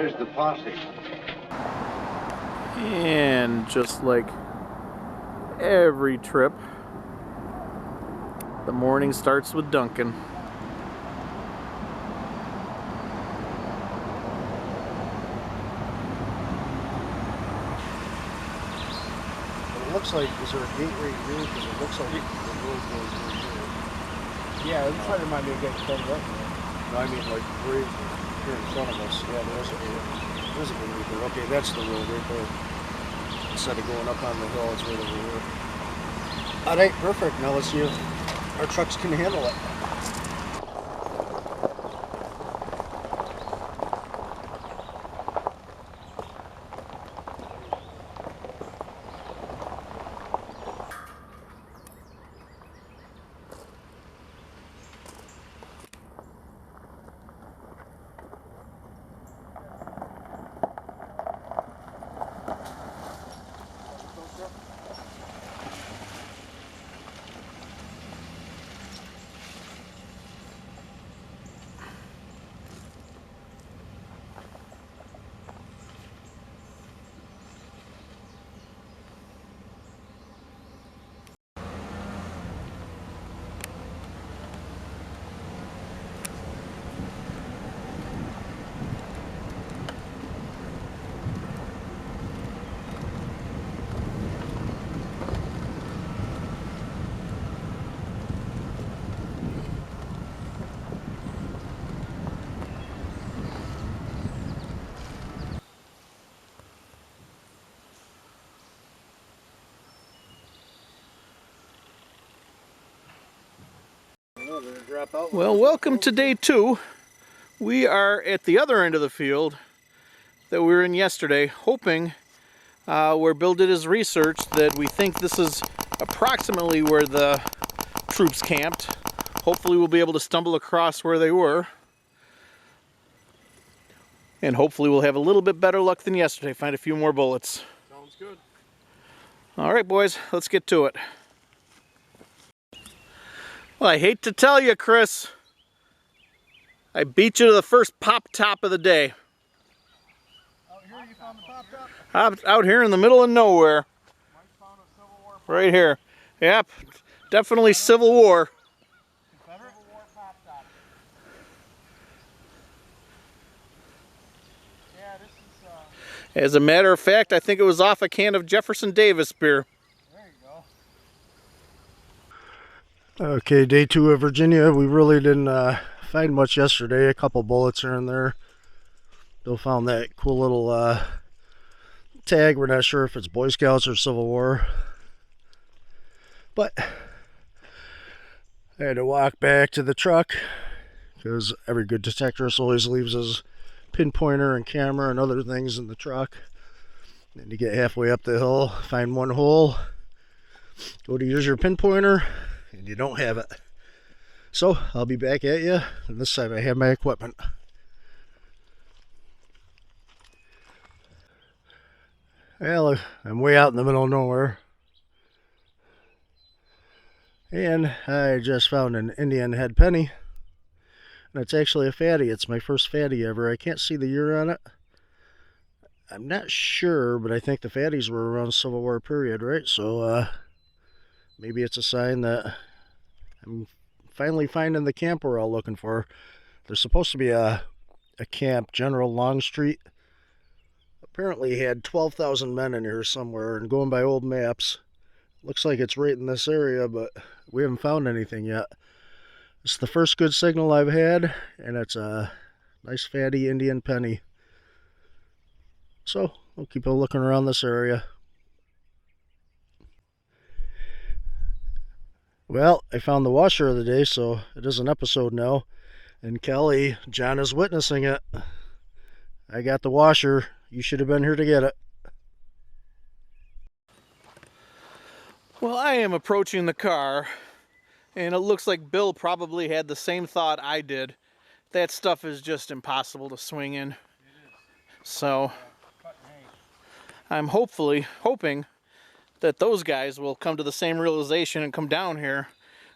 There's the posse. And just like every trip, the morning starts with Duncan. It looks like, is there a gate right here? Because it looks like the road goes right here. Yeah, this might remind me of getting close up. No, I mean like right here in front of us. Yeah, there's a gate. There's a gate right there. Okay, that's the road right there. Instead of going up on the hill, it's right over here. Alright, perfect. Now let's see if our trucks can handle it. Well, welcome to day 2. We are at the other end of the field that we were in yesterday, hoping where Bill did his research that we think this is approximately where the troops camped. Hopefully we'll be able to stumble across where they were. And hopefully we'll have a little bit better luck than yesterday, find a few more bullets. Sounds good. All right, boys, let's get to it. Well, I hate to tell you, Chris, I beat you to the first pop top of the day. Out here you found the pop top? Out here in the middle of nowhere. Mike found a Civil War pop Right here. Yep, definitely Civil War. Confederate? Civil War pop top. Yeah, this is As a matter of fact, I think it was off a can of Jefferson Davis beer. there you go. Okay, day 2 of Virginia. We really didn't find much yesterday. A couple bullets here and there. Bill found that cool little tag. We're not sure if it's Boy Scouts or Civil War. But I had to walk back to the truck because every good detectorist always leaves his pinpointer and camera and other things in the truck. Then you get halfway up the hill, find one hole, go to use your pinpointer, and you don't have it. So I'll be back at you, and this time I have my equipment. Well, I'm way out in the middle of nowhere, and I just found an Indian head penny, and it's actually a fatty. It's my first fatty ever. I can't see the year on it. I'm not sure, but I think the fatties were around Civil War period, right? So maybe it's a sign that I'm finally finding the camp we're all looking for. There's supposed to be a camp, General Longstreet. Apparently he had 12,000 men in here somewhere, and going by old maps, looks like it's right in this area, but we haven't found anything yet. It's the first good signal I've had, and it's a nice fatty Indian penny. So we'll keep looking around this area. Well, I found the washer of the day, so it is an episode now. And Kelly, John is witnessing it. I got the washer. You should have been here to get it. Well, I am approaching the car, and it looks like Bill probably had the same thought I did. That stuff is just impossible to swing in. So I'm hoping that those guys will come to the same realization and come down here.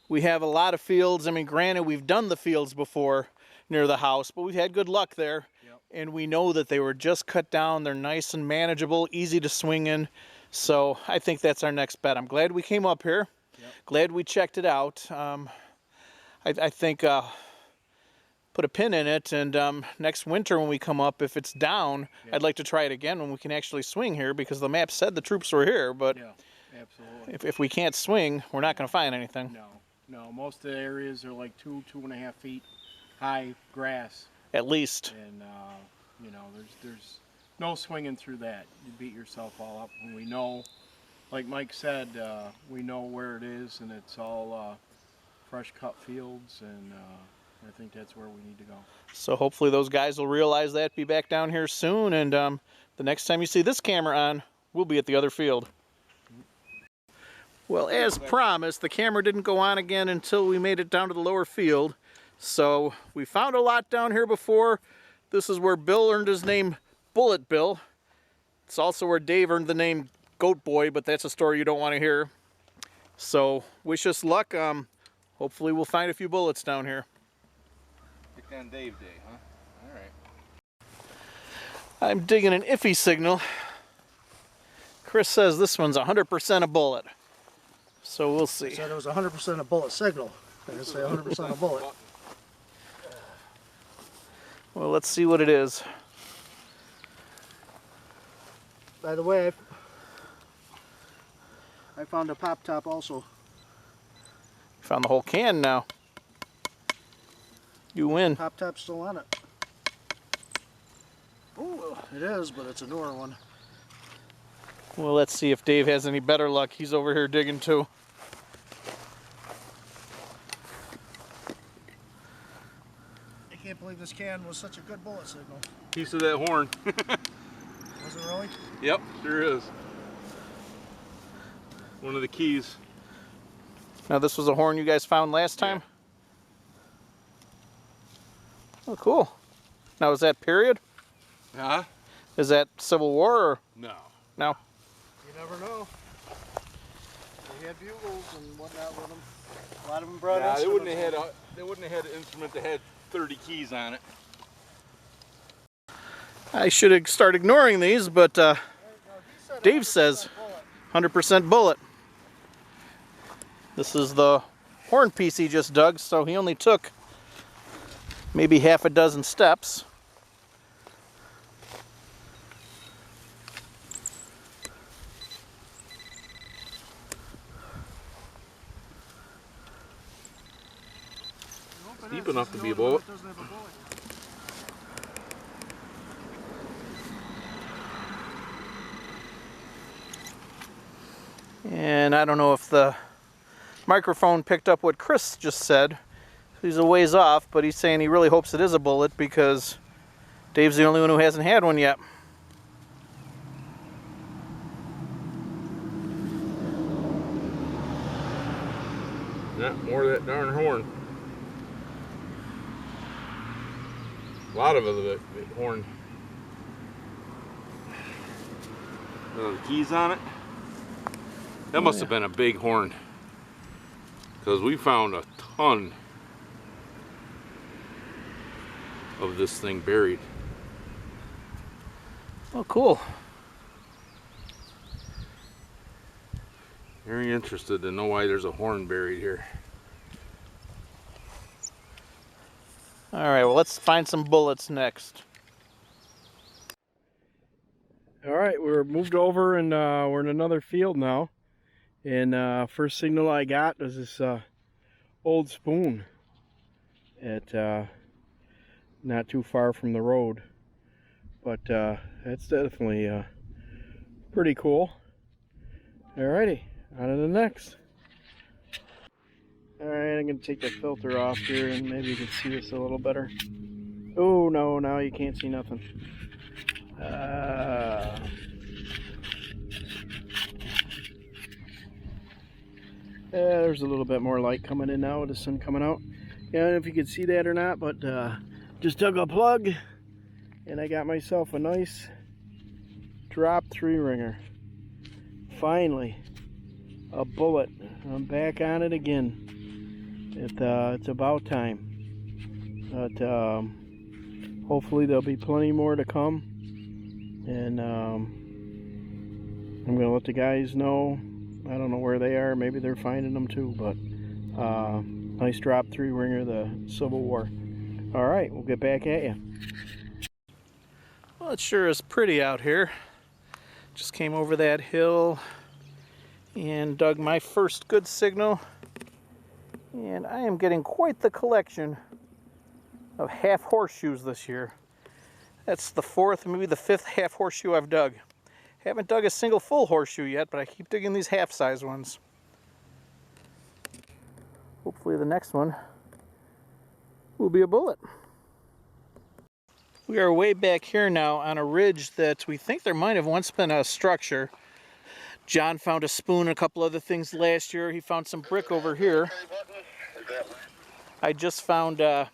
We have a lot of fields. I mean, granted, we've done the fields before near the house, but we've had good luck there. Yep. and we know that they were just cut down. They're nice and manageable, easy to swing in. So I think that's our next bet. I'm glad we came up here. Yep. Glad we checked it out. I think put a pin in it, and next winter when we come up, if it's down, I'd like to try it again when we can actually swing here, because the map said the troops were here, but Yeah, absolutely. if we can't swing, we're not going to find anything. No, most of the areas are like 2.5 feet high grass, At least. and you know, there's no swinging through that. You beat yourself all up. And we know, like Mike said, we know where it is, and it's all fresh cut fields, and I think that's where we need to go. So hopefully those guys will realize that, be back down here soon, and the next time you see this camera on, we'll be at the other field. Well, as promised, the camera didn't go on again until we made it down to the lower field. So we found a lot down here before. This is where Bill earned his name Bullet Bill. It's also where Dave earned the name Goat Boy, but that's a story you don't want to hear. So wish us luck. Hopefully we'll find a few bullets down here. Pick on Dave Day, huh? All right. I'm digging an iffy signal. Chris says this one's 100% a bullet. So we'll see. I said it was 100% a bullet signal. I didn't say 100% a bullet. Well, let's see what it is. By the way, I found a pop top also. Found the whole can now. You win. Pop top's still on it. Ooh, it is, but it's a newer one. Well, let's see if Dave has any better luck. He's over here digging too. I can't believe this can was such a good bullet signal. Piece of that horn. Was it really? Yep, sure is. One of the keys. Now this was a horn you guys found last time? Oh, cool. Now is that period? Huh? Is that Civil War or No. no? You never know. They had bugles and whatnot with them. A lot of them brought Yeah, instruments. they wouldn't have had an instrument that had 30 keys on it. I should start ignoring these, but Dave says 100% bullet. This is the horn piece he just dug, so he only took maybe half a dozen steps. Deep enough to be a bullet. And I don't know if the microphone picked up what Chris just said. He's a ways off, but he's saying he really hopes it is a bullet because Dave's the only one who hasn't had one yet. Yeah, more of that darn horn. A lot of it, the horn. The keys on it. That must have been a big horn, because we found a ton of this thing buried. Oh, cool. Very interested to know why there's a horn buried here. All right, well, let's find some bullets next. All right, we're moved over and we're in another field now. And first signal I got was this old spoon at not too far from the road. But that's definitely pretty cool. Alrighty, on to the next. Alright, I'm going to take the filter off here and maybe you can see this a little better. Oh no, now you can't see nothing. There's a little bit more light coming in now with the sun coming out. Yeah, I don't know if you can see that or not, but just dug a plug and I got myself a nice drop 3-ringer. Finally, a bullet. I'm back on it again. It's about time. But hopefully there'll be plenty more to come. And I'm gonna let the guys know. I don't know where they are. Maybe they're finding them too. But nice drop 3 ringer, the Civil War. All right, we'll get back at you. Well, it sure is pretty out here. Just came over that hill and dug my first good signal. And I am getting quite the collection of half horseshoes this year. That's the 4th, maybe the 5th half horseshoe I've dug. Haven't dug a single full horseshoe yet, but I keep digging these half-size ones. Hopefully the next one will be a bullet. We are way back here now on a ridge that we think there might have once been a structure. John found a spoon and a couple other things last year. He found some brick over here. I just found there's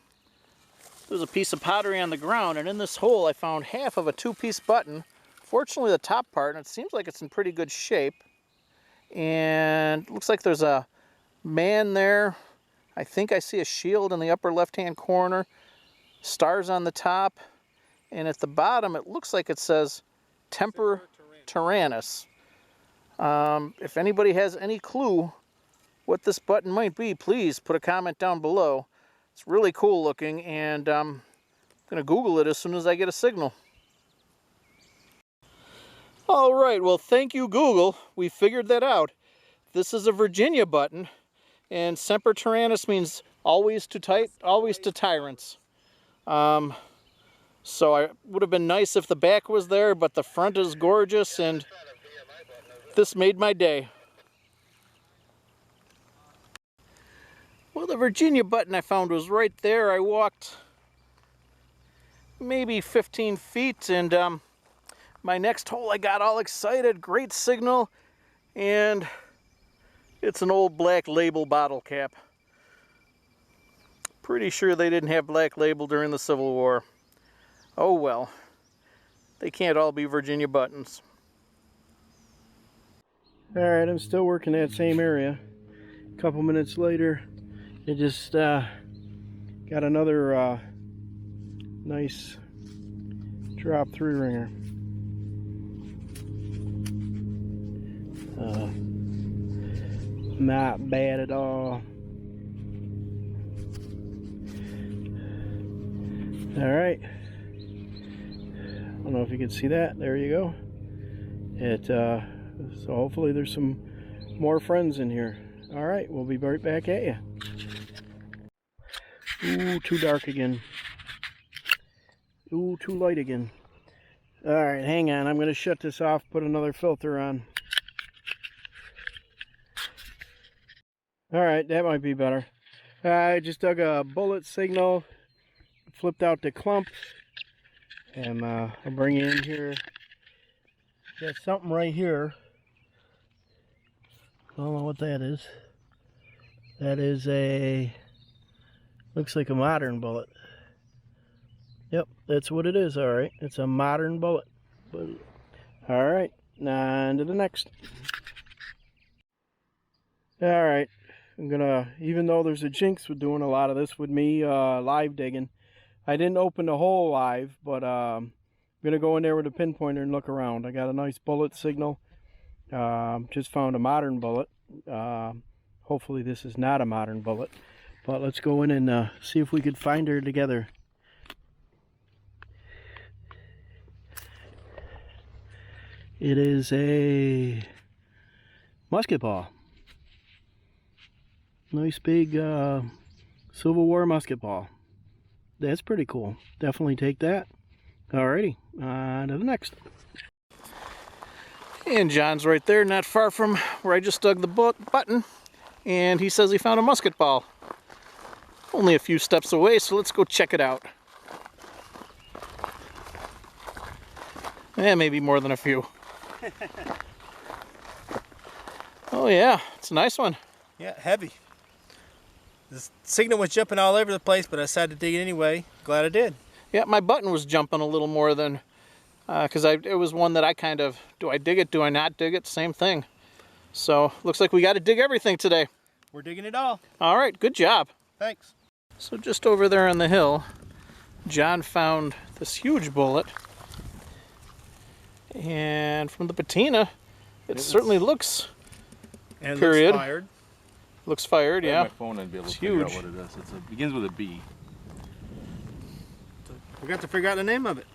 a piece of pottery on the ground, and in this hole I found half of a 2-piece button. Fortunately the top part, and it seems like it's in pretty good shape. And it looks like there's a man there. I think I see a shield in the upper left-hand corner. Stars on the top. And at the bottom it looks like it says Temper Tyrannus. If anybody has any clue what this button might be, please put a comment down below. It's really cool looking, and I'm going to Google it as soon as I get a signal. All right, well, thank you, Google. We figured that out. This is a Virginia button, and Semper Tyrannis means always to tyrants. So it would have been nice if the back was there, but the front is gorgeous, and this made my day. Well, the Virginia button I found was right there. I walked maybe 15 feet, and my next hole I got all excited. Great signal, and it's an old Black Label bottle cap. Pretty sure they didn't have Black Label during the Civil War. Oh well, they can't all be Virginia buttons. All right, I'm still working that same area. A couple minutes later, it just got another nice drop 3 ringer. Not bad at all. All right. I don't know if you can see that. There you go. So hopefully there's some more friends in here. All right, we'll be right back at you. Ooh, too dark again. Ooh, too light again. All right, hang on. I'm going to shut this off, put another filter on. All right, that might be better. I just dug a bullet signal, flipped out the clump, and I'll bring it in here. Got something right here. I don't know what that is. That is looks like a modern bullet. Yep, that's what it is. All right, it's a modern bullet. All right, now on to the next. All right, I'm gonna, even though there's a jinx with doing a lot of this with me live digging, I didn't open the hole live, but I'm gonna go in there with a pinpointer and look around. I got a nice bullet signal. Just found a modern bullet. Hopefully this is not a modern bullet, but let's go in and see if we could find her together. It is a musket ball. Nice big Civil War musket ball. That's pretty cool. Definitely take that. Alrighty, on to the next. And John's right there, not far from where I just dug the button, and he says he found a musket ball. Only a few steps away, so let's go check it out. Maybe more than a few. Oh yeah, it's a nice one. Yeah, heavy. The signal was jumping all over the place, but I decided to dig it anyway. Glad I did. Yeah, my button was jumping a little more than, because it was one that I kind of, do I dig it, do I not dig it, same thing. So, looks like we got to dig everything today. We're digging it all. All right, good job. Thanks. So just over there on the hill, John found this huge bullet. And from the patina, it certainly looks And period. looks fired. Looks fired, yeah. My phone, I'd be able to It's figure out huge. what it is. It begins with a B. We got to figure out the name of it.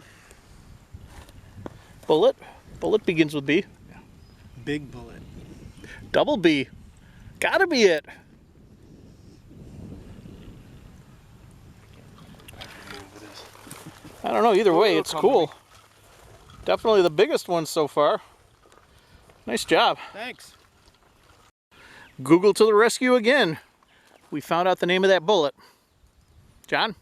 Bullet. Bullet begins with B. Big bullet. Double B. Gotta be it. I don't know, either way, it's cool. Definitely the biggest one so far. Nice job. Thanks. Google to the rescue again. We found out the name of that bullet. John?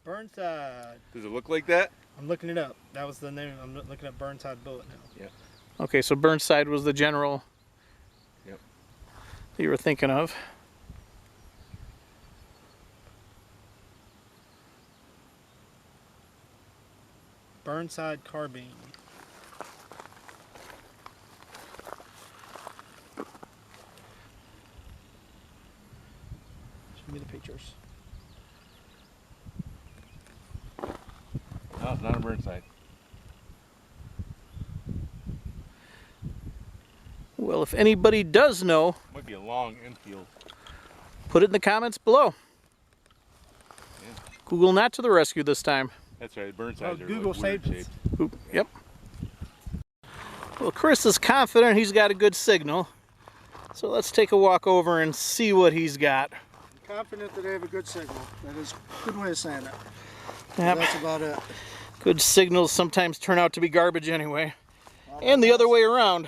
Burnside. Does it look like that? I'm looking it up. That was the name. I'm looking at Burnside bullet now. Yeah. Okay, so Burnside was the general Yep. that you were thinking of. Burnside carbine. Show me the pictures. No, it's not a Burnside. Well, if anybody does know, Might be a long infield. put it in the comments below. Google not to the rescue this time. That's right, Burnsides Oh, are Google like weird saved it. shaped. Yep. Well, Chris is confident he's got a good signal. So let's take a walk over and see what he's got. I'm confident that I have a good signal. That is a good way of saying it. Yep. That's about it. Good signals sometimes turn out to be garbage anyway. And the other way around.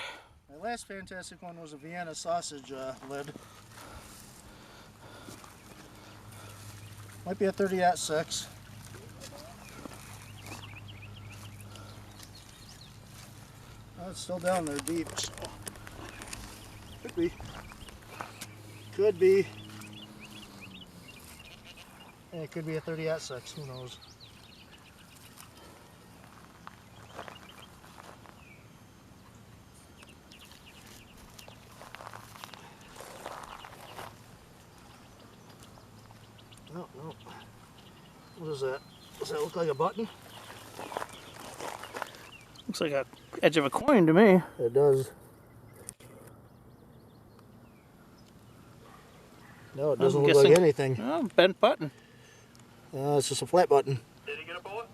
My last fantastic one was a Vienna sausage lid. Might be a 30-06. Oh, it's still down there deep, so could be. Could be. And it could be a 30-06, who knows. No, no. What is that? Does that look like a button? Looks like a edge of a coin to me. It does. No, it doesn't I'm look like guessing- anything. Oh, bent button. It's just a flat button. Did he get a bullet?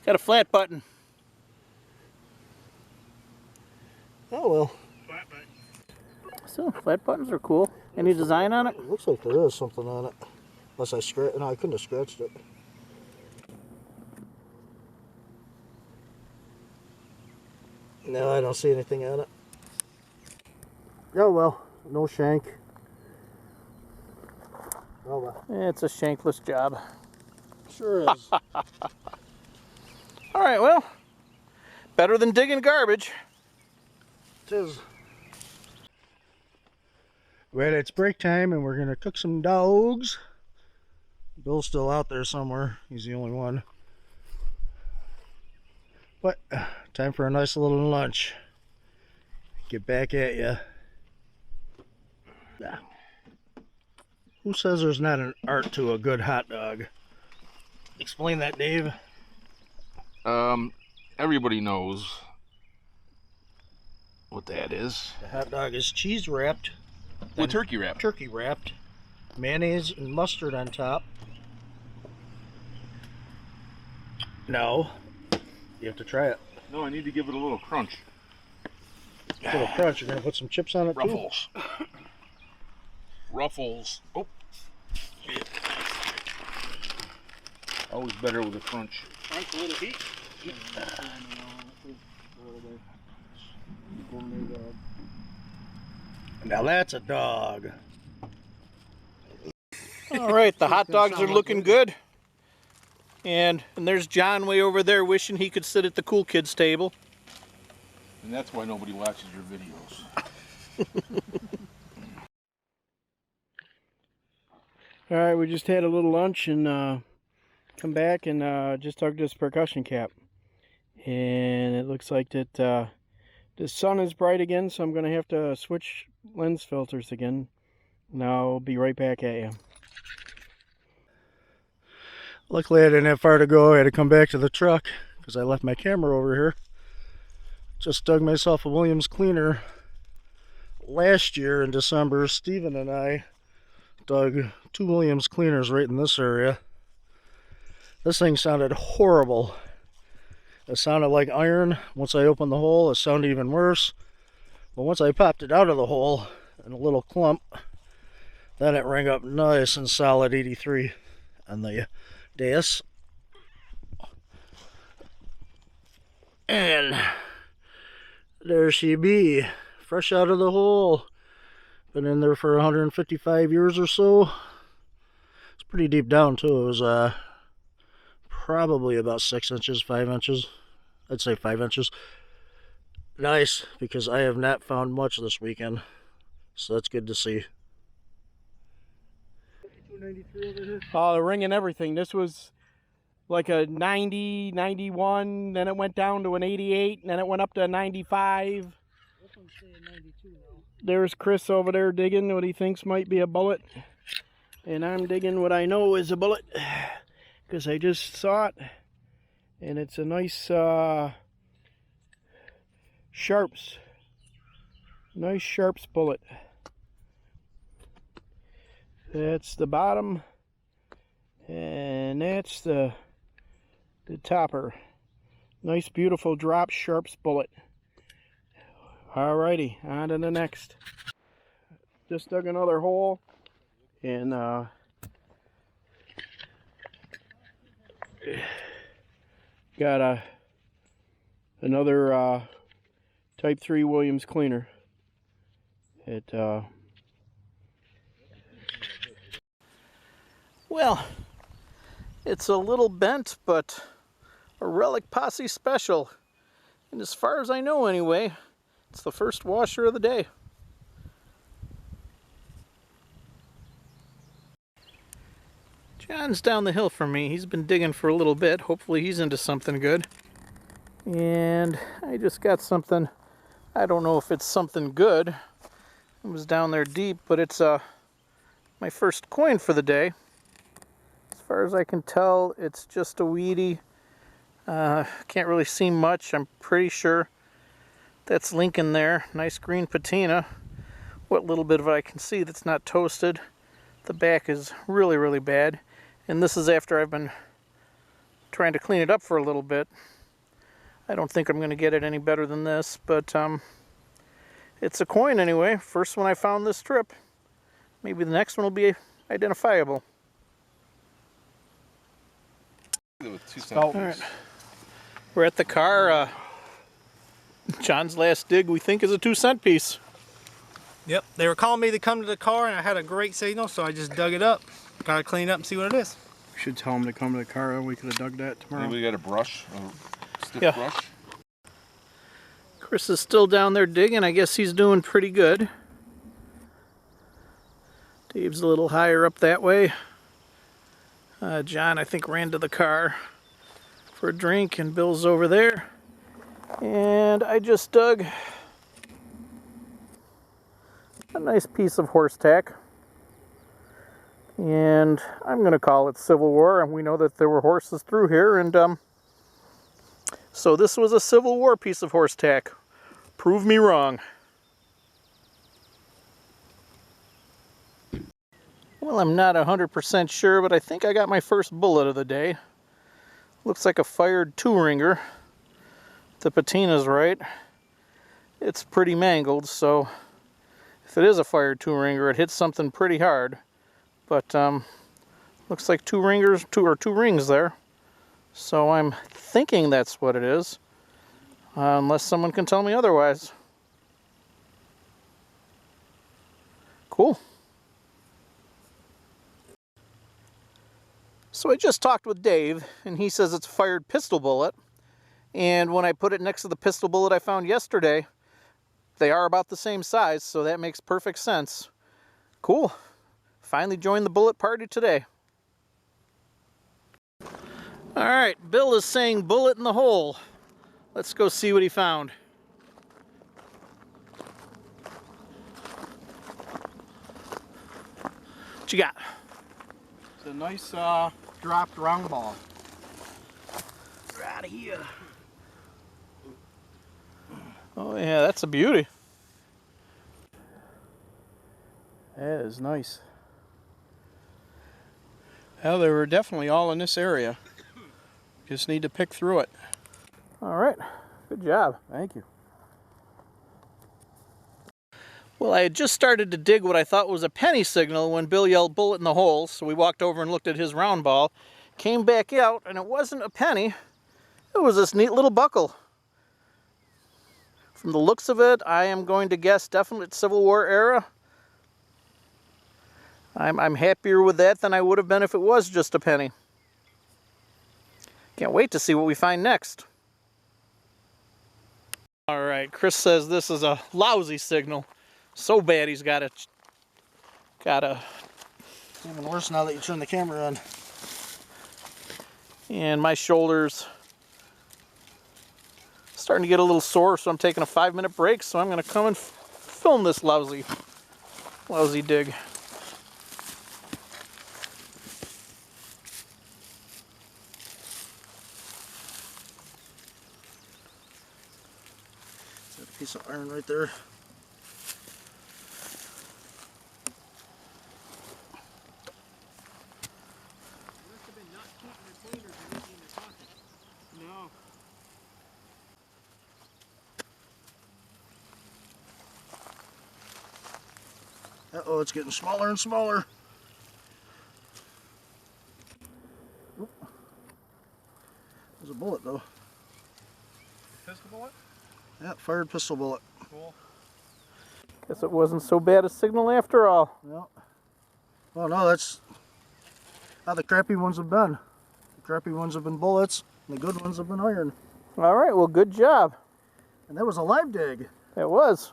Got a flat button. Oh well. Flat button. So, flat buttons are cool. Any design on it? It looks like there is something on it. Unless I scratched. No, I couldn't have scratched it. No, I don't see anything on it. Oh well, no shank. Oh well. It's a shankless job. Sure is. All right, well, better than digging garbage. It is. Well, it's break time and we're gonna cook some dogs. Bill's still out there somewhere. He's the only one. But time for a nice little lunch. Get back at ya. Yeah. Who says there's not an art to a good hot dog? Explain that, Dave. Everybody knows what that is. The hot dog is cheese wrapped, With turkey wrap. turkey wrapped, mayonnaise and mustard on top. No, you have to try it. No, I need to give it a little crunch. A little crunch. You're gonna put some chips on it too. Ruffles. Ruffles. Oh. Always better with a crunch. Crunch a little heat. Now that's a dog. All right, the hot dogs are looking good. And there's John way over there wishing he could sit at the cool kids table. And that's why nobody watches your videos. All right, we just had a little lunch and come back and just talked to this percussion cap. And it looks like that the sun is bright again, so I'm going to have to switch lens filters again. And I'll be right back at you. Luckily I didn't have far to go. I had to come back to the truck because I left my camera over here. Just dug myself a Williams cleaner. Last year in December, Steven and I dug 2 Williams cleaners right in this area. This thing sounded horrible. It sounded like iron. Once I opened the hole, it sounded even worse. But once I popped it out of the hole in a little clump, then it rang up nice and solid 83 on the Deus. And there she be, fresh out of the hole. Been in there for 155 years or so. It's pretty deep down too. It was probably about 6 inches, 5 inches. I'd say 5 inches. Nice, because I have not found much this weekend. So that's good to see. Oh, the ring and everything. This was like a 90, 91, then it went down to an 88, and then it went up to a 95. There's Chris over there digging what he thinks might be a bullet. And I'm digging what I know is a bullet, because I just saw it. And it's a nice Sharps. Nice Sharps bullet. That's the bottom. And that's the topper. Nice, beautiful drop Sharps bullet. Alrighty, on to the next. Just dug another hole, and got another Type 3 Williams cleaner. Well, it's a little bent, but a Relic Posse special. And as far as I know anyway, it's the first washer of the day. John's down the hill from me. He's been digging for a little bit. Hopefully he's into something good. And I just got something. I don't know if it's something good. It was down there deep, but it's my first coin for the day. As far as I can tell, it's just a weedy. Can't really see much. I'm pretty sure that's Lincoln there. Nice green patina. What little bit of it I can see that's not toasted. The back is really, really bad. And this is after I've been trying to clean it up for a little bit. I don't think I'm going to get it any better than this, but it's a coin anyway. First one I found this trip. Maybe the next one will be identifiable. All right. We're at the car. John's last dig, we think, is a 2-cent piece. Yep, they were calling me to come to the car, and I had a great signal, so I just dug it up. Gotta clean it up and see what it is. We should tell them to come to the car. We could have dug that tomorrow. Maybe we got a brush, a stiff brush. Chris is still down there digging. I guess he's doing pretty good. Dave's a little higher up that way. John, I think, ran to the car for a drink, and Bill's over there. And I just dug a nice piece of horse tack. And I'm going to call it Civil War. And we know that there were horses through here. And so this was a Civil War piece of horse tack. Prove me wrong. Well, I'm not 100% sure, but I think I got my first bullet of the day. Looks like a fired 2-ringer. The patina's right. It's pretty mangled, so if it is a fired 2-ringer, it hits something pretty hard. But looks like 2 rings there. So I'm thinking that's what it is, unless someone can tell me otherwise. Cool. So I just talked with Dave, and he says it's a fired pistol bullet. And when I put it next to the pistol bullet I found yesterday, they are about the same size, so that makes perfect sense. Cool. Finally joined the bullet party today. Alright, Bill is saying bullet in the hole. Let's go see what he found. What you got? It's a nice dropped round ball. We're out of here. Oh yeah, that's a beauty. That is nice. Well, they were definitely all in this area. Just need to pick through it. All right, good job. Thank you. Well, I had just started to dig what I thought was a penny signal when Bill yelled bullet in the hole, so we walked over and looked at his round ball, came back out, and it wasn't a penny. It was this neat little buckle. From the looks of it, I am going to guess definitely Civil War era. I'm happier with that than I would have been if it was just a penny. Can't wait to see what we find next. All right, Chris says this is a lousy signal. So bad he's got It's even worse now that you turn the camera on. And my shoulders starting to get a little sore, so I'm taking a 5-minute break. So I'm going to come and film this lousy dig. There's a piece of iron right there. No. Uh-oh, it's getting smaller and smaller. Oop. There's a bullet though. Pistol bullet? Yeah, fired pistol bullet. Cool. Guess it wasn't so bad a signal after all. No. Oh no, that's how the crappy ones have been. The crappy ones have been bullets, and the good ones have been iron. All right, well, good job. And that was a live dig. It was.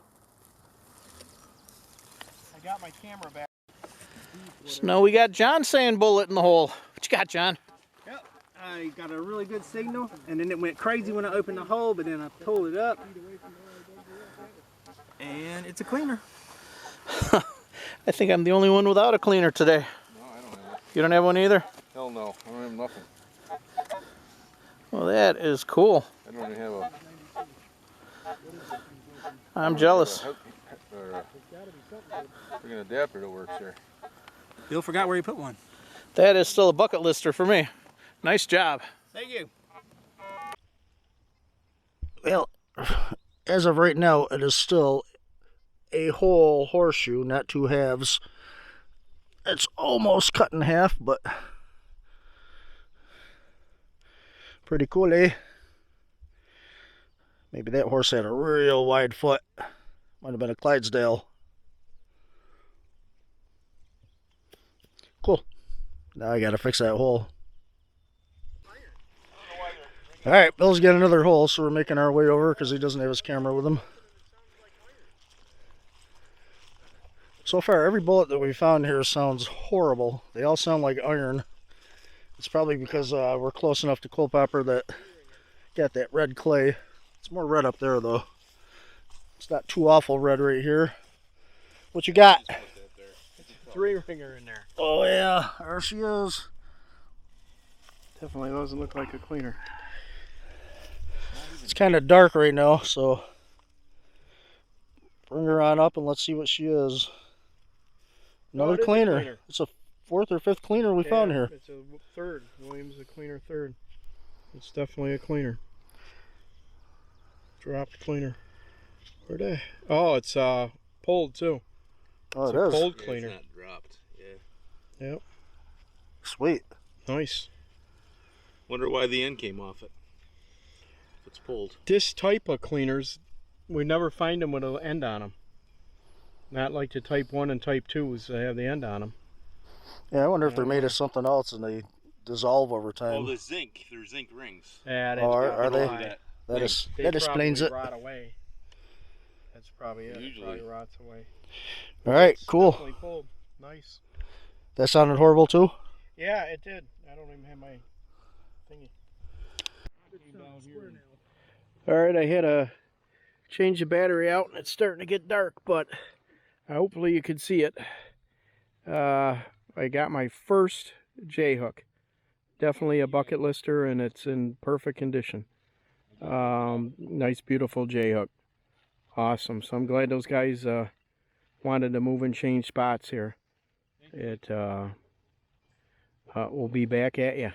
I got my camera back. So now we got John saying bullet in the hole. What you got, John? Yep, I got a really good signal, and then it went crazy when I opened the hole, but then I pulled it up, and it's a cleaner. I think I'm the only one without a cleaner today. No, I don't have it. You don't have one either? Hell no, I don't have nothing. Well, that is cool. I don't even have a... I'm jealous. Freaking adapter that works here. Bill forgot where he put one. That is still a bucket lister for me. Nice job. Thank you. Well, as of right now, it is still a whole horseshoe, not two halves. It's almost cut in half, but pretty cool, eh? Maybe that horse had a real wide foot. Might have been a Clydesdale. Cool. Now I gotta fix that hole. Alright, Bill's got another hole, so we're making our way over because he doesn't have his camera with him. So far, every bullet that we found here sounds horrible. They all sound like iron. It's probably because we're close enough to Culpeper that got that red clay. It's more red up there, though. It's not too awful red right here. What you got? Three-ringer in there. Oh, yeah. There she is. Definitely doesn't look like a cleaner. It's kind of dark right now, so bring her on up and let's see what she is. Another it is a cleaner. cleaner. It's a 4th or 5th cleaner we found here. It's a third. Williams a cleaner third. It's definitely a cleaner. Dropped cleaner. Where'd I? Oh, it's pulled too. Oh, It's it a is. pulled cleaner. It's not dropped. Yeah. Yep. Sweet. Nice. Wonder why the end came off it. If it's pulled. This type of cleaners, we never find them with an end on them. Not like the type 1 and type 2s that have the end on them. Yeah, I wonder if they're made of something else and they dissolve over time. Oh, the zinc. They're zinc rings. Yeah, Oh, are they? That. That explains it. Rot away. That's probably it. Usually. It probably rots away. All right, It's cool. Definitely pulled. Nice. That sounded horrible too? Yeah, it did. I don't even have my thingy. Alright, I had to change the battery out and it's starting to get dark, but hopefully you can see it. I got my first J-hook. definitely a bucket lister, and it's in perfect condition. Nice, beautiful J-hook. Awesome. So I'm glad those guys wanted to move and change spots here. We'll be back at you.